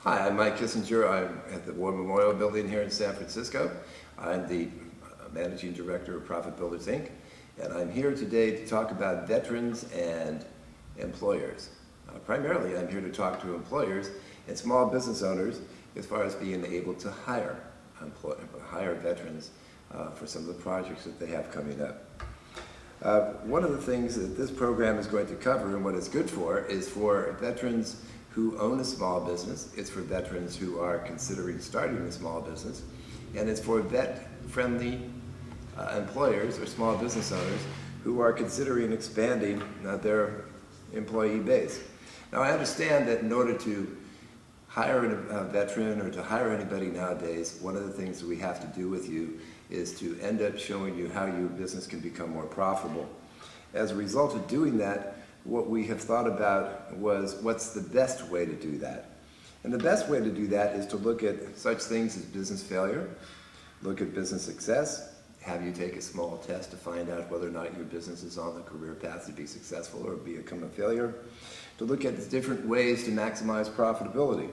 Hi, I'm Mike Kissinger. I'm at the War Memorial Building here in San Francisco. I'm the Managing Director of Profit Builders, Inc. And I'm here today to talk about veterans and employers. Primarily, I'm here to talk to employers and small business owners as far as being able to hire veterans for some of the projects that they have coming up. One of the things that this program is going to cover and what it's good for is for veterans who own a small business. It's for veterans who are considering starting a small business, and it's for vet-friendly employers or small business owners who are considering expanding their employee base. Now, I understand that in order to hire a veteran or to hire anybody nowadays, one of the things that we have to do with you is to end up showing you how your business can become more profitable. As a result of doing that, what we have thought about was what's the best way to do that. And the best way to do that is to look at such things as business failure, look at business success, have you take a small test to find out whether or not your business is on the career path to be successful or become a failure, to look at different ways to maximize profitability,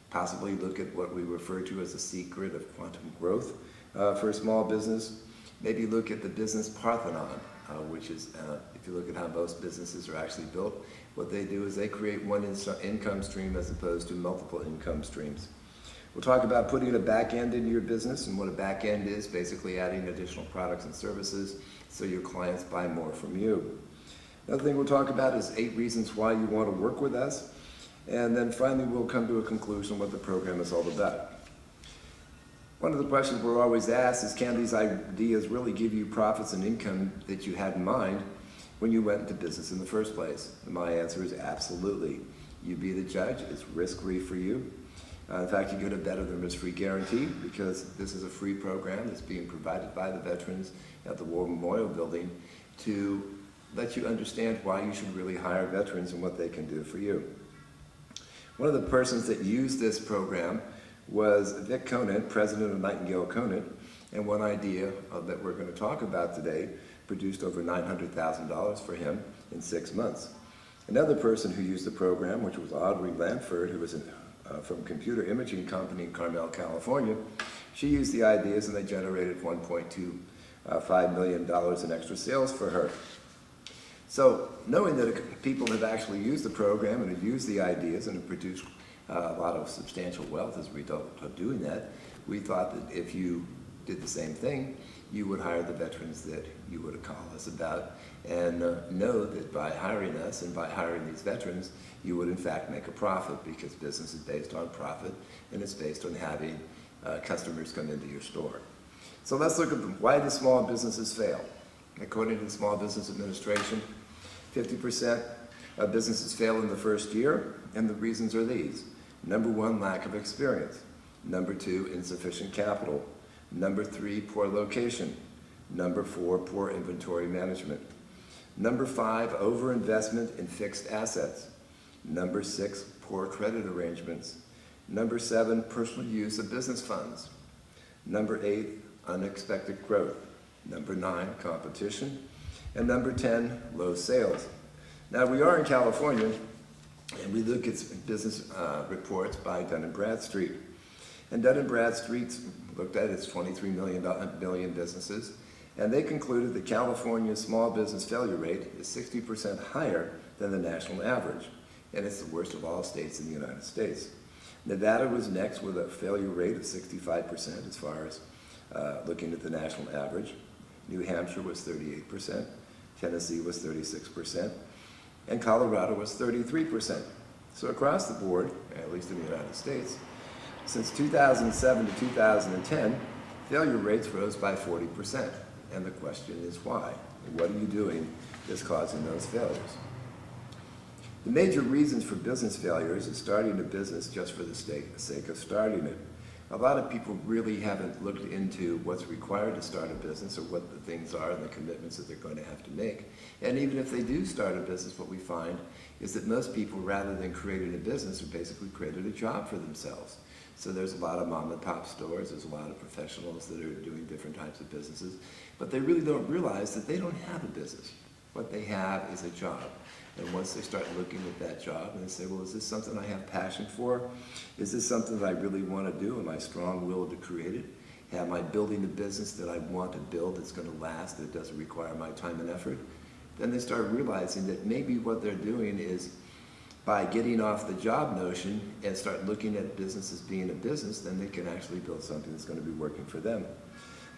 possibly look at what we refer to as the secret of quantum growth for a small business, maybe look at the business Parthenon, which is, if you look at how most businesses are actually built, what they do is they create one income stream as opposed to multiple income streams. We'll talk about putting a back end into your business, and what a back end is, basically adding additional products and services so your clients buy more from you. Another thing we'll talk about is 8 reasons why you want to work with us, and then finally we'll come to a conclusion what the program is all about. One of the questions we're always asked is, can these ideas really give you profits and income that you had in mind when you went into business in the first place? And my answer is absolutely. You be the judge. It's risk-free for you. In fact, you get a better than risk-free guarantee because this is a free program that's being provided by the veterans at the War Memorial Building to let you understand why you should really hire veterans and what they can do for you. One of the persons that used this program was Vic Conant, president of Nightingale Conant, and one idea that we're going to talk about today produced over $900,000 for him in 6 months. Another person who used the program, which was Audrey Lanford, who was from Computer Imaging Company in Carmel, California, she used the ideas and they generated $1.25 million in extra sales for her. So knowing that people have actually used the program and have used the ideas and have produced a lot of substantial wealth as a result of doing that, we thought that if you did the same thing, you would hire the veterans that you would call us about and know that by hiring us and by hiring these veterans, you would in fact make a profit because business is based on profit and it's based on having customers come into your store. So let's look at why do small businesses fail. According to the Small Business Administration, 50% of businesses fail in the first year, and the reasons are these. Number 1, lack of experience. Number 2, insufficient capital. Number 3, poor location. Number 4, poor inventory management. Number 5, overinvestment in fixed assets. Number 6, poor credit arrangements. Number 7, personal use of business funds. Number 8, unexpected growth. Number 9, competition. And number 10, low sales. Now, we are in California, and we look at business reports by Dun & Bradstreet. And Dun & Bradstreet looked at its 23 million businesses, and they concluded that California's small business failure rate is 60% higher than the national average, and it's the worst of all states in the United States. Nevada was next with a failure rate of 65% as far as looking at the national average. New Hampshire was 38%, Tennessee was 36%, and Colorado was 33%. So across the board, at least in the United States, since 2007 to 2010, failure rates rose by 40%. And the question is why? What are you doing that's causing those failures? The major reasons for business failures is starting a business just for the sake of starting it. A lot of people really haven't looked into what's required to start a business or what the things are and the commitments that they're going to have to make. And even if they do start a business, what we find is that most people, rather than creating a business, have basically created a job for themselves. So there's a lot of mom and pop stores, there's a lot of professionals that are doing different types of businesses, but they really don't realize that they don't have a business. What they have is a job. And once they start looking at that job and they say, well, is this something I have passion for? Is this something that I really want to do? Am I strong-willed to create it? Am I building a business that I want to build that's going to last, that doesn't require my time and effort? Then they start realizing that maybe what they're doing is, by getting off the job notion and start looking at business as being a business, then they can actually build something that's going to be working for them.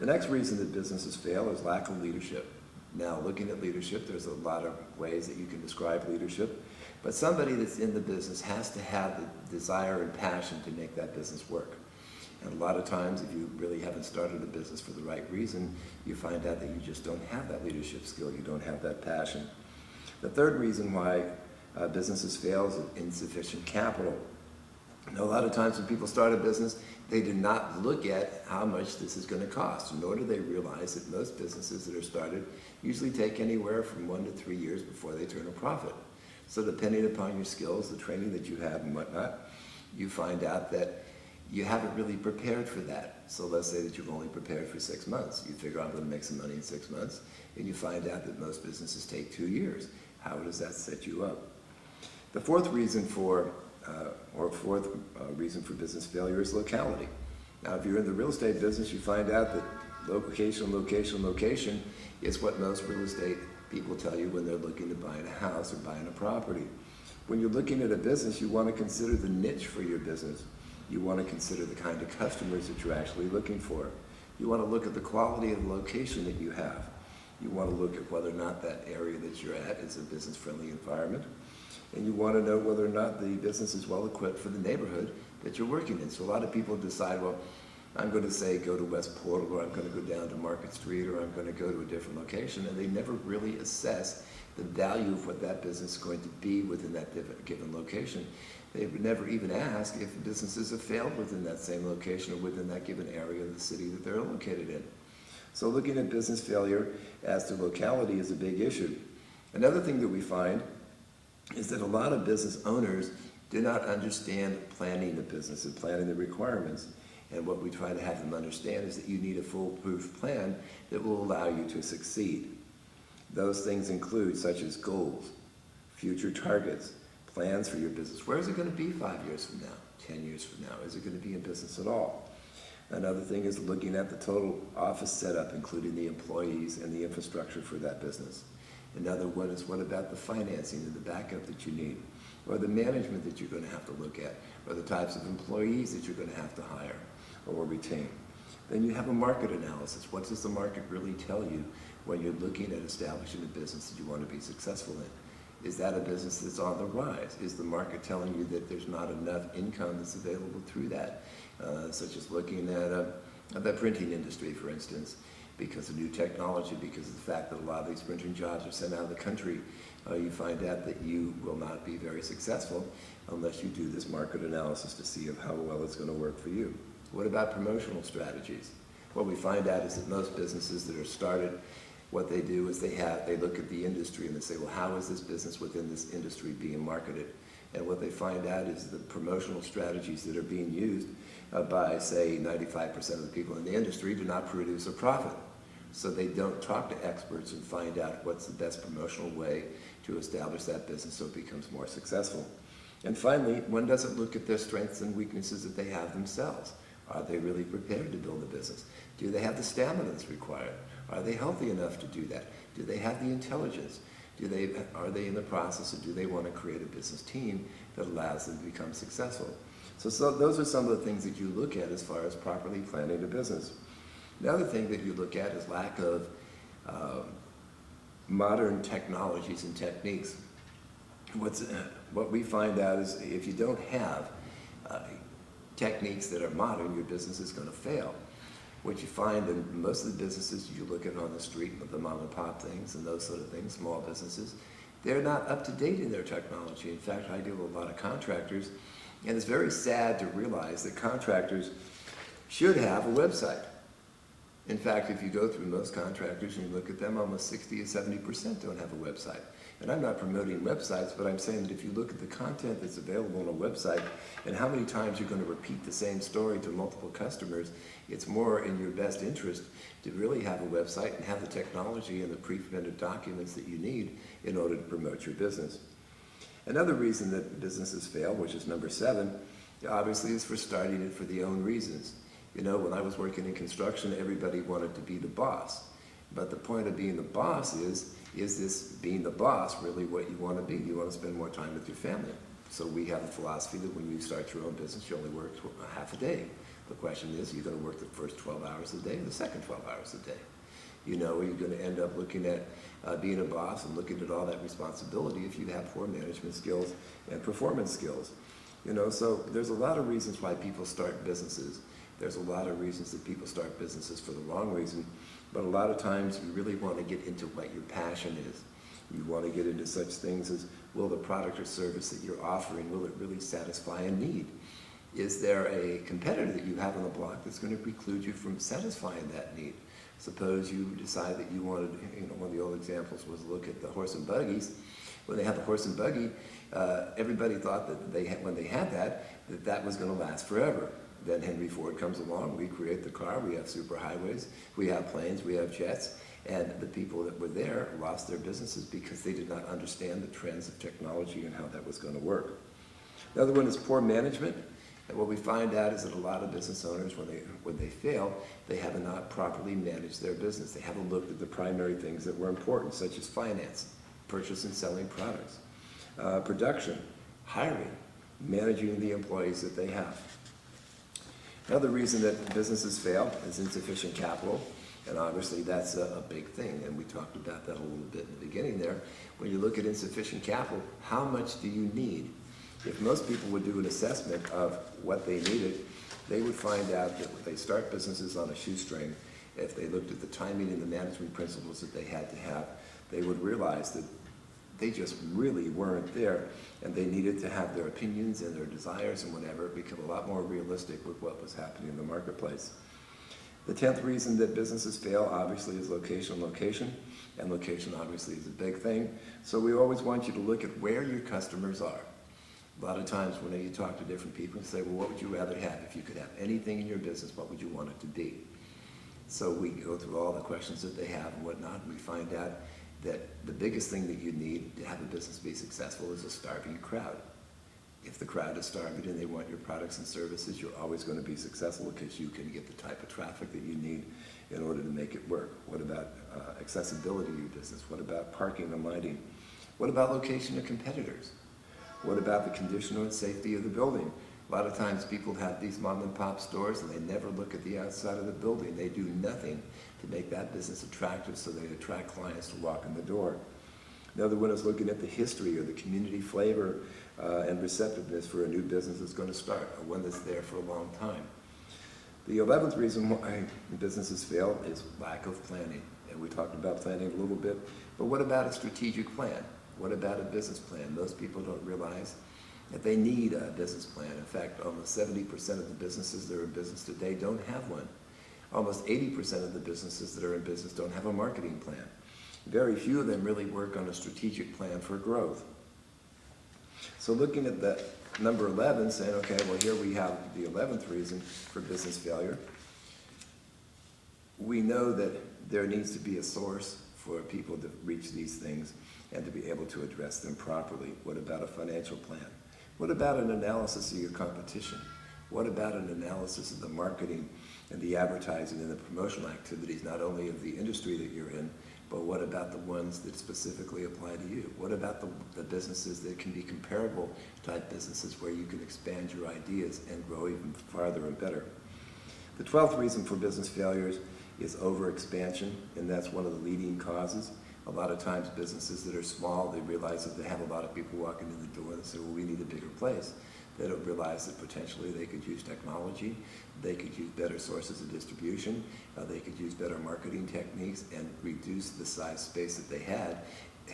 The next reason that businesses fail is lack of leadership. Now, looking at leadership, there's a lot of ways that you can describe leadership, but somebody that's in the business has to have the desire and passion to make that business work. And a lot of times, if you really haven't started a business for the right reason, you find out that you just don't have that leadership skill, you don't have that passion. The third reason why businesses fail is insufficient capital. Now, a lot of times when people start a business, they do not look at how much this is going to cost, nor do they realize that most businesses that are started usually take anywhere from 1 to 3 years before they turn a profit. So depending upon your skills, the training that you have and whatnot, you find out that you haven't really prepared for that. So let's say that you've only prepared for 6 months. You figure, I'm going to make some money in 6 months, and you find out that most businesses take 2 years. How does that set you up? The fourth reason for business failure is locality. Now, if you're in the real estate business, you find out that location is what most real estate people tell you when they're looking to buy a house or buying a property. When you're looking at a business, you want to consider the niche for your business. You want to consider the kind of customers that you're actually looking for. You want to look at the quality of the location that you have. You want to look at whether or not that area that you're at is a business-friendly environment. And you want to know whether or not the business is well equipped for the neighborhood that you're working in. So a lot of people decide, well, I'm going to say go to West Portal, or I'm going to go down to Market Street, or I'm going to go to a different location, and they never really assess the value of what that business is going to be within that given location. They would never even ask if businesses have failed within that same location or within that given area of the city that they're located in. So looking at business failure as to locality is a big issue. Another thing that we find is that a lot of business owners do not understand planning the business and planning the requirements. And what we try to have them understand is that you need a foolproof plan that will allow you to succeed. Those things include such as goals, future targets, plans for your business. Where is it going to be 5 years from now, 10 years from now? Is it going to be in business at all? Another thing is looking at the total office setup, including the employees and the infrastructure for that business. Another one is, what about the financing and the backup that you need, or the management that you're going to have to look at, or the types of employees that you're going to have to hire or retain. Then you have a market analysis. What does the market really tell you when you're looking at establishing a business that you want to be successful in? Is that a business that's on the rise? Is the market telling you that there's not enough income that's available through that? Such as looking at the printing industry, for instance, because of new technology, because of the fact that a lot of these printing jobs are sent out of the country, you find out that you will not be very successful unless you do this market analysis to see of how well it's going to work for you. What about promotional strategies? What we find out is that most businesses that are started, what they do is they look at the industry and they say, well, how is this business within this industry being marketed? And what they find out is the promotional strategies that are being used by, say, 95% of the people in the industry do not produce a profit. So they don't talk to experts and find out what's the best promotional way to establish that business so it becomes more successful. And finally, one doesn't look at their strengths and weaknesses that they have themselves. Are they really prepared to build a business? Do they have the stamina that's required? Are they healthy enough to do that? Do they have the intelligence? Are they in the process, or do they want to create a business team that allows them to become successful? So those are some of the things that you look at as far as properly planning a business. Another thing that you look at is lack of modern technologies and techniques. What we find out is if you don't have techniques that are modern, your business is going to fail. What you find in most of the businesses you look at on the street, the mom and pop things and those sort of things, small businesses, they're not up to date in their technology. In fact, I deal with a lot of contractors, and it's very sad to realize that contractors should have a website. In fact, if you go through most contractors and you look at them, almost 60 or 70% don't have a website. And I'm not promoting websites, but I'm saying that if you look at the content that's available on a website and how many times you're going to repeat the same story to multiple customers, it's more in your best interest to really have a website and have the technology and the pre-printed documents that you need in order to promote your business. Another reason that businesses fail, which is number 7, obviously is for starting it for the own reasons. You know, when I was working in construction, everybody wanted to be the boss. But the point of being the boss is this being the boss really what you want to be? You want to spend more time with your family. So we have a philosophy that when you start your own business, you only work half a day. The question is, are you going to work the first 12 hours a day or the second 12 hours a day? You know, are you going to end up looking at being a boss and looking at all that responsibility if you have poor management skills and performance skills? You know, so there's a lot of reasons why people start businesses. There's a lot of reasons that people start businesses for the wrong reason, but a lot of times you really want to get into what your passion is. You want to get into such things as, will the product or service that you're offering, will it really satisfy a need? Is there a competitor that you have on the block that's going to preclude you from satisfying that need? Suppose you decide that you wanted, you know, one of the old examples was look at the horse and buggies. When they had the horse and buggy, everybody thought that when they had that was going to last forever. Then Henry Ford comes along, we create the car, we have superhighways, we have planes, we have jets, and the people that were there lost their businesses because they did not understand the trends of technology and how that was going to work. Another one is poor management. And what we find out is that a lot of business owners, when they fail, they have not properly managed their business. They haven't looked at the primary things that were important, such as finance, purchase and selling products, production, hiring, managing the employees that they have. Another reason that businesses fail is insufficient capital, and obviously that's a big thing, and we talked about that a little bit in the beginning there. When you look at insufficient capital, how much do you need? If most people would do an assessment of what they needed, they would find out that when they start businesses on a shoestring, if they looked at the timing and the management principles that they had to have, they would realize that they just really weren't there, and they needed to have their opinions and their desires and whatever become a lot more realistic with what was happening in the marketplace. The 10th reason that businesses fail obviously is location, and location obviously is a big thing. So we always want you to look at where your customers are. A lot of times when you talk to different people and say, well, what would you rather have? If you could have anything in your business, what would you want it to be? So we go through all the questions that they have and whatnot, and we find out that the biggest thing that you need to have a business be successful is a starving crowd. If the crowd is starving and they want your products and services, you're always going to be successful because you can get the type of traffic that you need in order to make it work. What about accessibility to your business? What about parking and lighting? What about location of competitors? What about the condition and safety of the building? A lot of times people have these mom and pop stores and they never look at the outside of the building. They do nothing to make that business attractive so they attract clients to walk in the door. Another one is looking at the history or the community flavor and receptiveness for a new business that's going to start, or one that's there for a long time. The 11th reason why businesses fail is lack of planning. And we talked about planning a little bit, but what about a strategic plan? What about a business plan? Most people don't realize that they need a business plan. In fact, almost 70% of the businesses that are in business today don't have one. Almost 80% of the businesses that are in business don't have a marketing plan. Very few of them really work on a strategic plan for growth. So looking at that number 11, saying, okay, well here we have the 11th reason for business failure. We know that there needs to be a source for people to reach these things and to be able to address them properly. What about a financial plan? What about an analysis of your competition? What about an analysis of the marketing and the advertising and the promotional activities, not only of the industry that you're in, but what about the ones that specifically apply to you? What about the businesses that can be comparable type businesses where you can expand your ideas and grow even farther and better? The 12th reason for business failures is overexpansion, and that's one of the leading causes. A lot of times businesses that are small, they realize that they have a lot of people walking in the door and they say, well, we need a bigger place. They don't realize that potentially they could use technology, they could use better sources of distribution, they could use better marketing techniques and reduce the size space that they had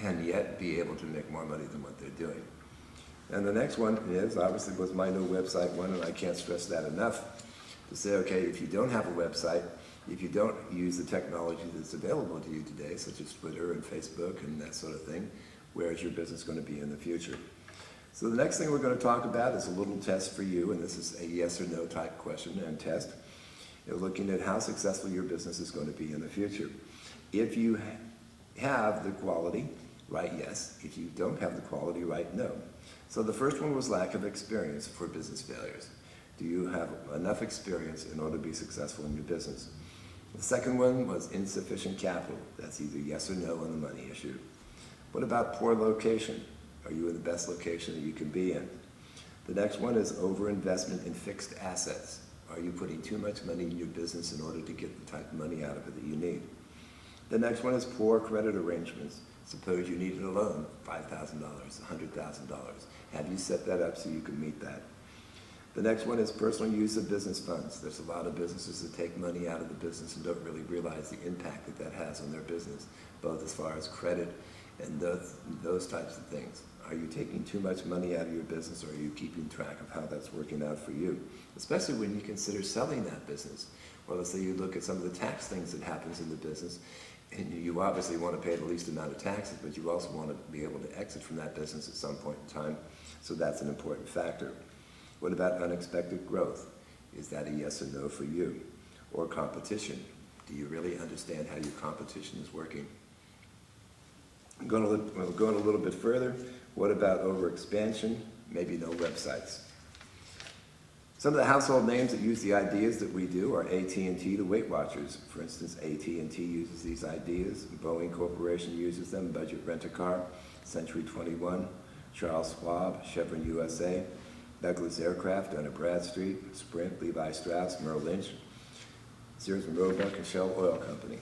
and yet be able to make more money than what they're doing. And the next one is, obviously, was my new website one, and I can't stress that enough, to say, okay, if you don't have a website, if you don't use the technology that's available to you today, such as Twitter and Facebook and that sort of thing, Where is your business going to be in the future? So the next thing we're going to talk about is a little test for you, and this is a yes or no type question and test. You're looking at how successful your business is going to be in the future. If you have the quality, write yes. If you don't have the quality, write no. So the first one was lack of experience for business failures. Do you have enough experience in order to be successful in your business? The second one was insufficient capital. That's either yes or no on the money issue. What about poor location? Are you in the best location that you can be in? The next one is overinvestment in fixed assets. Are you putting too much money in your business in order to get the type of money out of it that you need? The next one is poor credit arrangements. Suppose you needed a loan, $5,000, $100,000. Have you set that up so you can meet that? The next one is personal use of business funds. There's a lot of businesses that take money out of the business and don't really realize the impact that that has on their business, both as far as credit and those types of things. Are you taking too much money out of your business, or are you keeping track of how that's working out for you? Especially when you consider selling that business. Or let's say you look at some of the tax things that happens in the business, and you obviously want to pay the least amount of taxes, but you also want to be able to exit from that business at some point in time. So that's an important factor. What about unexpected growth? Is that a yes or no for you? Or competition? Do you really understand how your competition is working? We'll go in a little bit further. What about overexpansion? Maybe no websites. Some of the household names that use the ideas that we do are AT&T, the Weight Watchers. For instance, AT&T uses these ideas. Boeing Corporation uses them. Budget Rent-A-Car, Century 21, Charles Schwab, Chevron USA, Douglas Aircraft, Dun & Bradstreet, Sprint, Levi Strauss, Merrill Lynch, Sears and Roebuck, and Shell Oil Company.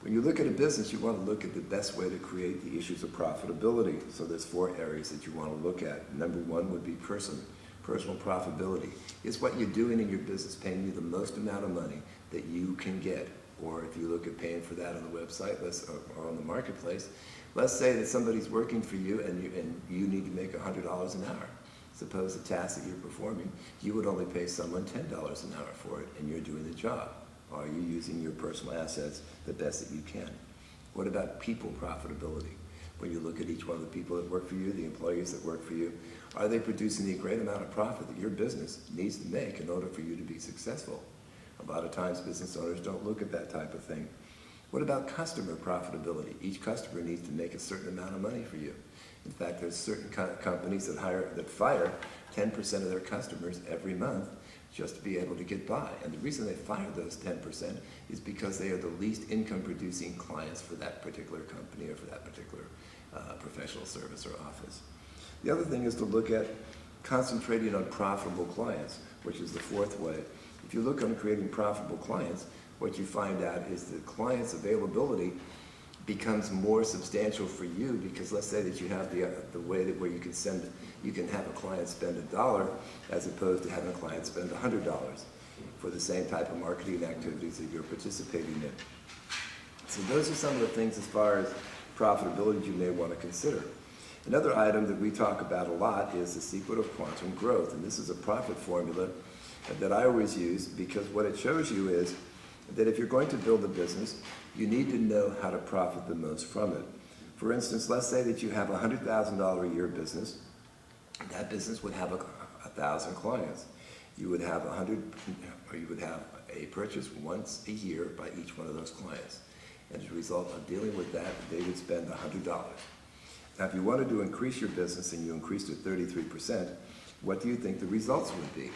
When you look at a business, you want to look at the best way to create the issues of profitability. So there's 4 areas that you want to look at. Number 1 would be personal profitability. Is what you're doing in your business paying you the most amount of money that you can get? Or if you look at paying for that on the website or on the marketplace, let's say that somebody's working for you and you need to make $100 an hour. Suppose the task that you're performing, you would only pay someone $10 an hour for it, and you're doing the job. Are you using your personal assets the best that you can? What about people profitability? When you look at each one of the people that work for you, the employees that work for you, are they producing the great amount of profit that your business needs to make in order for you to be successful? A lot of times business owners don't look at that type of thing. What about customer profitability? Each customer needs to make a certain amount of money for you. In fact, there's certain companies that fire 10% of their customers every month just to be able to get by. And the reason they fire those 10% is because they are the least income producing clients for that particular company or for that particular professional service or office. The other thing is to look at concentrating on profitable clients, which is the 4th way. If you look on creating profitable clients, what you find out is that clients' availability becomes more substantial for you, because let's say that you have the way that where you can have a client spend $1 as opposed to having a client spend $100 for the same type of marketing activities that you're participating in. So those are some of the things as far as profitability you may want to consider. Another item that we talk about a lot is the secret of quantum growth, and this is a profit formula that I always use, because what it shows you is that if you're going to build a business, you need to know how to profit the most from it. For instance, let's say that you have a $100,000 a year business. That business would have 1,000 clients. You would have a purchase once a year by each one of those clients. And as a result of dealing with that, they would spend $100. Now, if you wanted to increase your business and you increased it 33%, what do you think the results would be?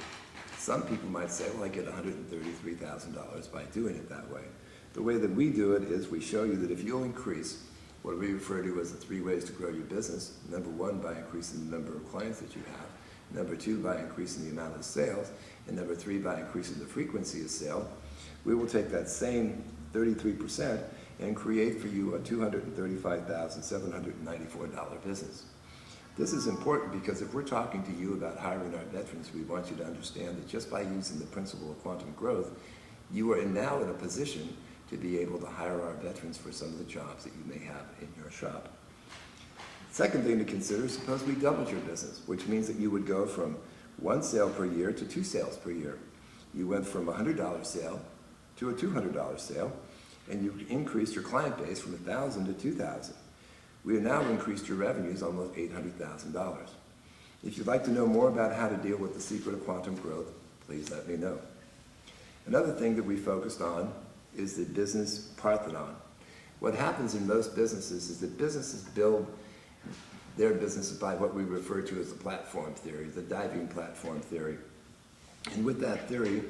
Some people might say, well, I get $133,000 by doing it that way. The way that we do it is we show you that if you'll increase what we refer to as the 3 ways to grow your business, number 1, by increasing the number of clients that you have, number 2, by increasing the amount of sales, and number 3, by increasing the frequency of sale, we will take that same 33% and create for you a $235,794 business. This is important because if we're talking to you about hiring our veterans, we want you to understand that just by using the principle of quantum growth, you are now in a position to be able to hire our veterans for some of the jobs that you may have in your shop. Second thing to consider, suppose we doubled your business, which means that you would go from 1 sale per year to 2 sales per year. You went from a $100 sale to a $200 sale, and you increased your client base from 1,000 to 2,000. We have now increased your revenues almost $800,000. If you'd like to know more about how to deal with the secret of quantum growth, please let me know. Another thing that we focused on is the business Parthenon. What happens in most businesses is that businesses build their businesses by what we refer to as the platform theory, the diving platform theory. And with that theory,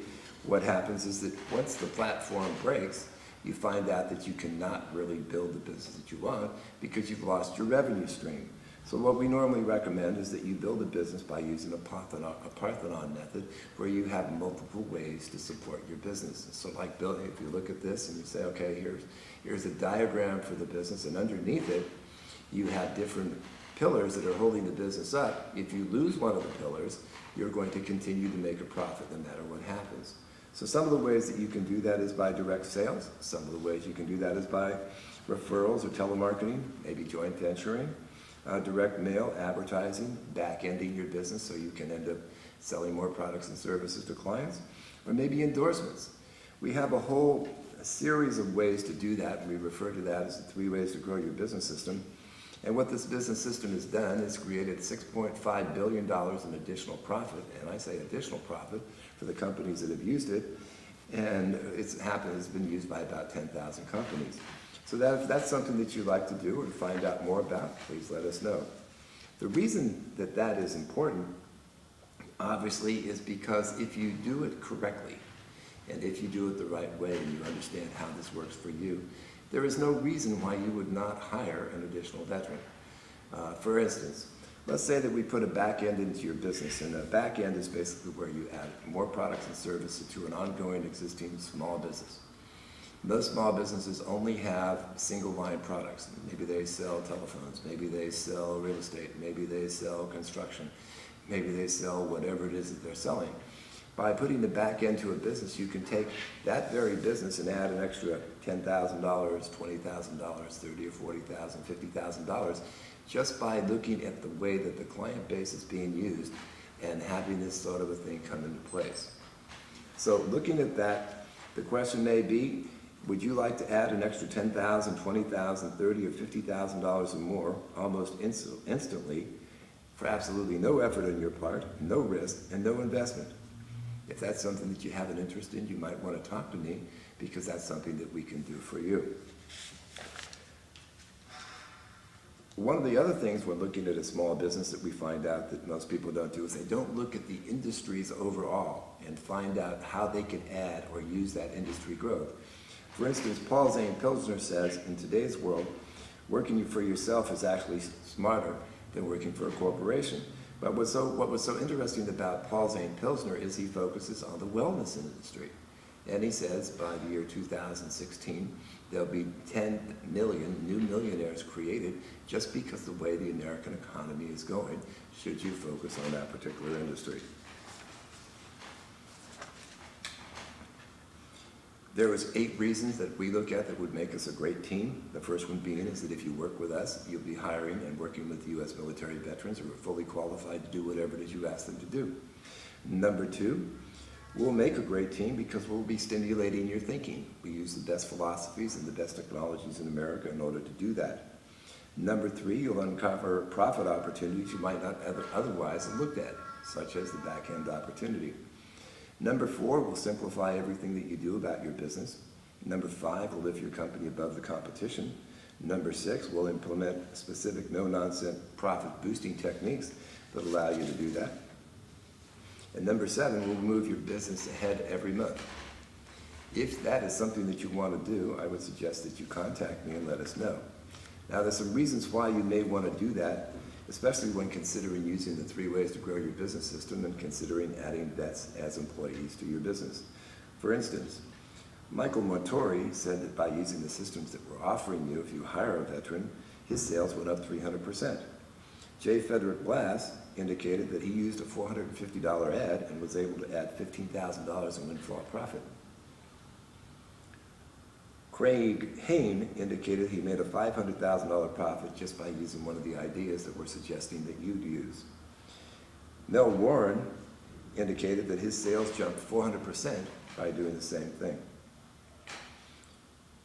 what happens is that once the platform breaks, you find out that you cannot really build the business that you want because you've lost your revenue stream. So what we normally recommend is that you build a business by using a Parthenon method where you have multiple ways to support your business. So like building, if you look at this and you say, okay, here's a diagram for the business, and underneath it, you have different pillars that are holding the business up. If you lose one of the pillars, you're going to continue to make a profit no matter what happens. So some of the ways that you can do that is by direct sales. Some of the ways you can do that is by referrals or telemarketing, maybe joint venturing, direct mail, advertising, back-ending your business so you can end up selling more products and services to clients, or maybe endorsements. We have a whole series of ways to do that, and we refer to that as the 3 ways to grow your business system. And what this business system has done is created $6.5 billion in additional profit, and I say additional profit, for the companies that have used it, and it's been used by about 10,000 companies. So if that's something that you'd like to do or to find out more about, please let us know. The reason that that is important, obviously, is because if you do it correctly, and if you do it the right way and you understand how this works for you, there is no reason why you would not hire an additional veteran. For instance, let's say that we put a back end into your business, and a back end is basically where you add more products and services to an ongoing existing small business. Most small businesses only have single line products. Maybe they sell telephones, maybe they sell real estate, maybe they sell construction, maybe they sell whatever it is that they're selling. By putting the back end to a business, you can take that very business and add an extra $10,000, $20,000, $30,000 or $40,000, $50,000 just by looking at the way that the client base is being used and having this sort of a thing come into place. So looking at that, the question may be, would you like to add an extra $10,000, $20,000, $30,000 or $50,000 or more almost instantly for absolutely no effort on your part, no risk, and no investment? If that's something that you have an interest in, you might want to talk to me because that's something that we can do for you. One of the other things when looking at a small business that we find out that most people don't do is they don't look at the industries overall and find out how they can add or use that industry growth. For instance, Paul Zane Pilsner says, in today's world, working for yourself is actually smarter than working for a corporation. But what was so interesting about Paul Zane Pilsner is he focuses on the wellness industry. And he says by the year 2016, there'll be 10 million new millionaires created just because the way the American economy is going, should you focus on that particular industry. There was 8 reasons that we look at that would make us a great team. The first one being is that if you work with us, you'll be hiring and working with U.S. military veterans who are fully qualified to do whatever it is you ask them to do. Number 2, we'll make a great team because we'll be stimulating your thinking. We use the best philosophies and the best technologies in America in order to do that. Number 3, you'll uncover profit opportunities you might not otherwise have looked at, such as the back-end opportunity. Number 4, we'll simplify everything that you do about your business. Number 5, we'll lift your company above the competition. Number 6, we'll implement specific no-nonsense profit-boosting techniques that allow you to do that. And number 7, we'll move your business ahead every month. If that is something that you want to do, I would suggest that you contact me and let us know. Now, there's some reasons why you may want to do that, especially when considering using the 3 ways to grow your business system and considering adding vets as employees to your business. For instance, Michael Montori said that by using the systems that we're offering you, if you hire a veteran, his sales went up 300%. J. Frederick Glass indicated that he used a $450 ad and was able to add $15,000 in windfall profit. Craig Hain indicated he made a $500,000 profit just by using one of the ideas that we're suggesting that you'd use. Mel Warren indicated that his sales jumped 400% by doing the same thing.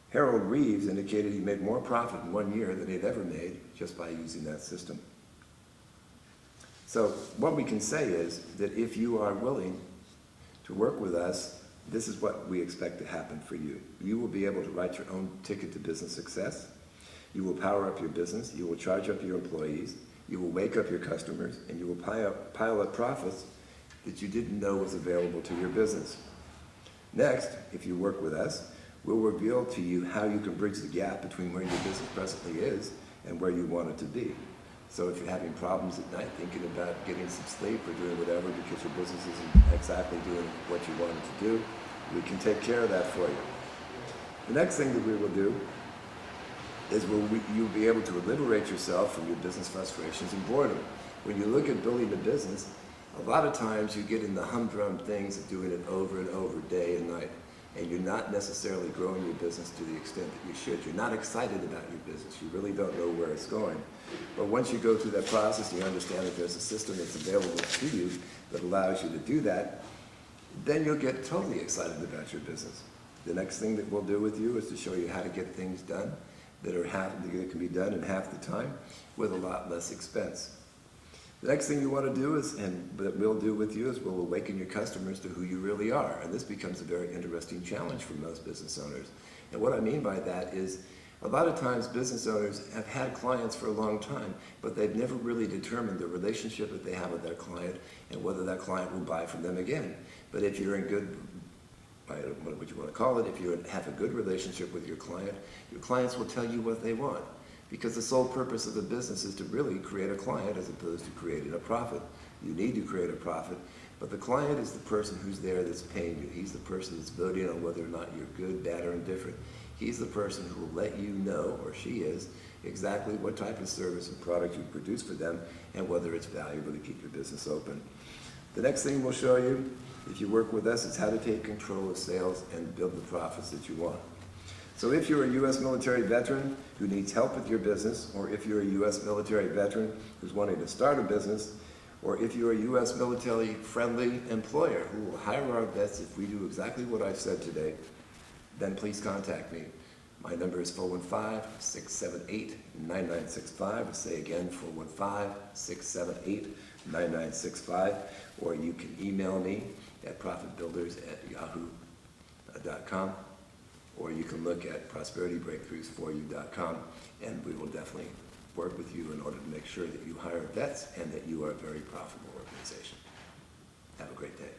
Harold Reeves indicated he made more profit in 1 year than he'd ever made just by using that system. So what we can say is that if you are willing to work with us, this is what we expect to happen for you. You will be able to write your own ticket to business success. You will power up your business. You will charge up your employees. You will wake up your customers, and you will pile up profits that you didn't know was available to your business. Next, if you work with us, we'll reveal to you how you can bridge the gap between where your business presently is and where you want it to be. So if you're having problems at night thinking about getting some sleep or doing whatever because your business isn't exactly doing what you want it to do, we can take care of that for you. The next thing that we will do is you'll be able to liberate yourself from your business frustrations and boredom. When you look at building a business, a lot of times you get in the humdrum things of doing it over and over, day and night, and you're not necessarily growing your business to the extent that you should. You're not excited about your business. You really don't know where it's going. But once you go through that process, you understand that there's a system that's available to you that allows you to do that, then you'll get totally excited about your business. The next thing that we'll do with you is to show you how to get things done that can be done in half the time with a lot less expense. The next thing you want to do is, and that we'll do with you, is we'll awaken your customers to who you really are. And this becomes a very interesting challenge for most business owners. And what I mean by that is, a lot of times business owners have had clients for a long time, but they've never really determined the relationship that they have with their client and whether that client will buy from them again. But if you're in good, what would you want to call it, if you have a good relationship with your clients will tell you what they want. Because the sole purpose of the business is to really create a client as opposed to creating a profit. You need to create a profit, but the client is the person who's there that's paying you. He's the person that's voting on whether or not you're good, bad, or indifferent. He's the person who will let you know, or she is, exactly what type of service and product you produce for them and whether it's valuable to keep your business open. The next thing we'll show you, if you work with us, is how to take control of sales and build the profits that you want. So if you're a U.S. military veteran who needs help with your business, or if you're a U.S. military veteran who's wanting to start a business, or if you're a U.S. military-friendly employer who will hire our vets if we do exactly what I've said today, then please contact me. My number is 415-678-9965. I'll say again, 415-678-9965. Or you can email me at profitbuilders@yahoo.com. Or you can look at prosperitybreakthroughsforyou.com, and we will definitely work with you in order to make sure that you hire vets and that you are a very profitable organization. Have a great day.